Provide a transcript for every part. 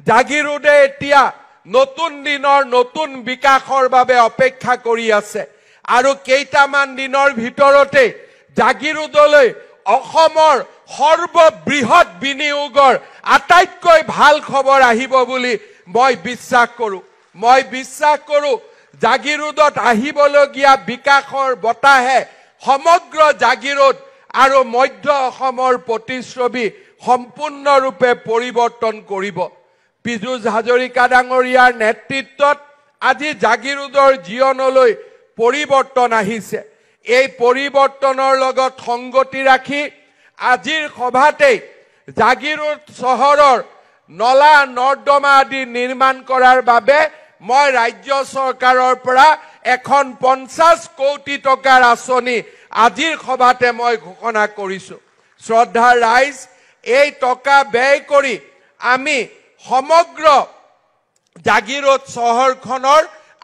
জাগিৰোডে এতিয়া নতুন দিনৰ নতুন বিকাশৰ বাবে অপেক্ষা কৰি আছে আৰু কেইটামান দিনৰ ভিতৰতে জাগিৰোডলৈ অসমৰ সৰ্ববৃহৎ বিনিয়োগৰ আটাইতকৈ ভাল খবৰ আহিব বুলি মই বিশ্বাস কৰোঁ জাগিৰোডত আহিবলগীয়া বিকাশৰ বতাহে সমগ্ৰ জাগিৰোড আৰু মধ্য অসমৰ প্ৰতিচ্ছবি সম্পূৰ্ণৰূপে পৰিৱৰ্তন কৰিব পীযুষ হাজৰিকা ডাঙৰীয়াৰ নেতৃত্বত আজি জাগিৰোডৰ জীৱনলৈ পৰিৱৰ্তন আহিছে এই পৰিৱৰ্তনৰ লগত সংগতি ৰাখি আজিৰ সভাতে জাগিৰোড চহৰৰ নলা নৰ্দমা আদি নিৰ্মাণ কৰাৰ বাবে মই ৰাজ্য চৰকাৰৰ পৰা এখন 50 কোটি টকাৰ আঁচনি আজিৰ সভাতে মই ঘোষণা কৰিছো শ্ৰদ্ধাৰ ৰাইজ এই টকা ব্যয় কৰি আমি সমগ্ৰ জাগিৰোড চহৰখনৰ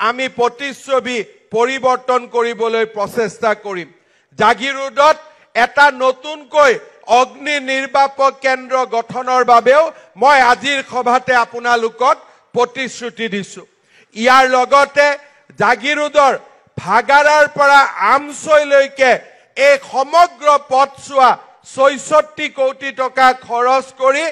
আমি প্ৰতিচ্ছবি পৰিৱৰ্তন কৰিবলৈ প্ৰচেষ্টা কৰিম জাগিৰোডত এটা নতুনকৈ অগ্নি নিৰ্বাপক কেন্দ্ৰ গঠনৰ বাবেও মই আজিৰ সভাতে আপোনালোকক প্ৰতিশ্ৰুতি দিছো ইয়াৰ লগতে জাগিৰোডৰ ভাগাৰাৰ পৰা আমছৈলৈকে এই সমগ্ৰ পথছোৱা ৬৬ কোটি টকা খৰচ কৰি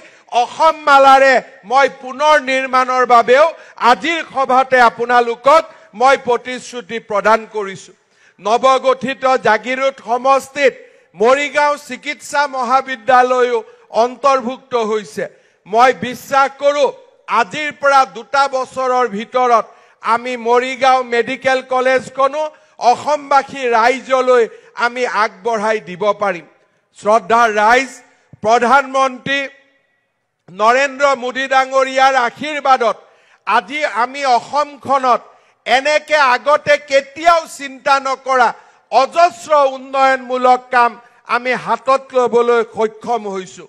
অসম মালাৰে মই পুনৰ নিৰ্মাণৰ বাবেও আজিৰ সভাতে আপোনালোকক মই প্ৰতিশ্ৰুতি প্ৰদান কৰিছো নৱগঠিত জাগিৰোড সমষ্টিত মৰিগাঁও চিকিৎসা মহাবিদ্যালয়ও অন্তৰ্ভুক্ত হৈছে মই বিশ্বাস কৰোঁ আজিৰ পৰা 2 বছৰৰ ভিতৰত আমি মৰিগাঁও মেডিকেল কলেজখনো অসমবাসী ৰাইজলৈ আমি আগবঢ়াই দিব পাৰিম শ্ৰদ্ধাৰ ৰাইজ প্ৰধানমন্ত্ৰী নৰেন্দ্ৰ মোদী ডাঙৰীয়াৰ আশীৰ্বাদত আজি আমি অসমখনত এনেকে আগতে কেতিয়াও চিন্তা নকৰা অজস্ৰ উন্নয়নমূলক কাম আমি হাতত ল'বলৈ সক্ষম হৈছো